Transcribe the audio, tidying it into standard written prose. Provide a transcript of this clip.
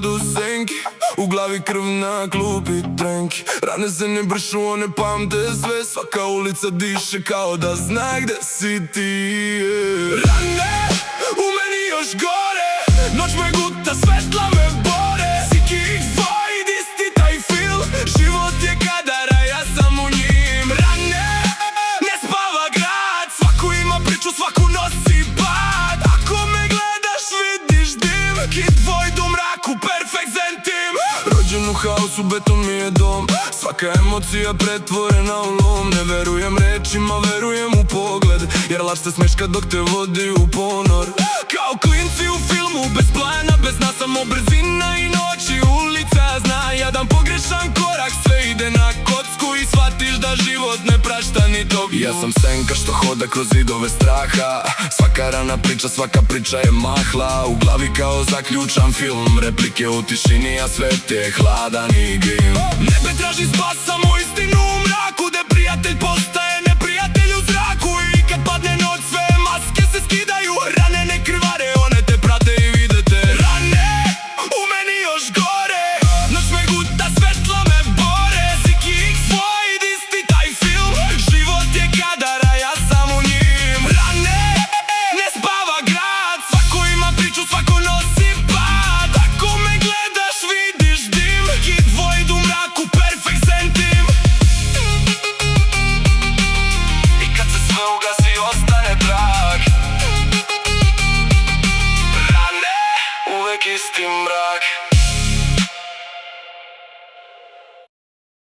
odu senki, u glavi krv na klupi trenki. Rane se ne bršu, one pamte sve, svaka ulica diše kao da zna gde si ti. Rane, u meni još gore, noć me guta, svetla me bore. Siki ih dvoji, isti taj feel, život je kadara, ja sam u njim. Rane, ne spava grad, svaku ima priču, svaku nosi pad. Ako me gledaš vidiš dim, hit Void u mraku, perfect zen team. Rođen u haosu, beton mi je dom, svaka emocija pretvorena u lom. Ne verujem rečima, verujem u pogled, jer laž se smeška dok te vodi u ponor. Kao klinci u filmu, bez plana, bez nas, samo brzina i noći. Ulica zna, jedan pogrešan korak, sve ide na kocku i shvatiš da život ne prašta ni tog. Ja sam senka što hoda kroz zidove straha, svaka rana priča, svaka priča je mahla. U glavi kao zaključan film, replike u tišini, a svet je hladan i grim.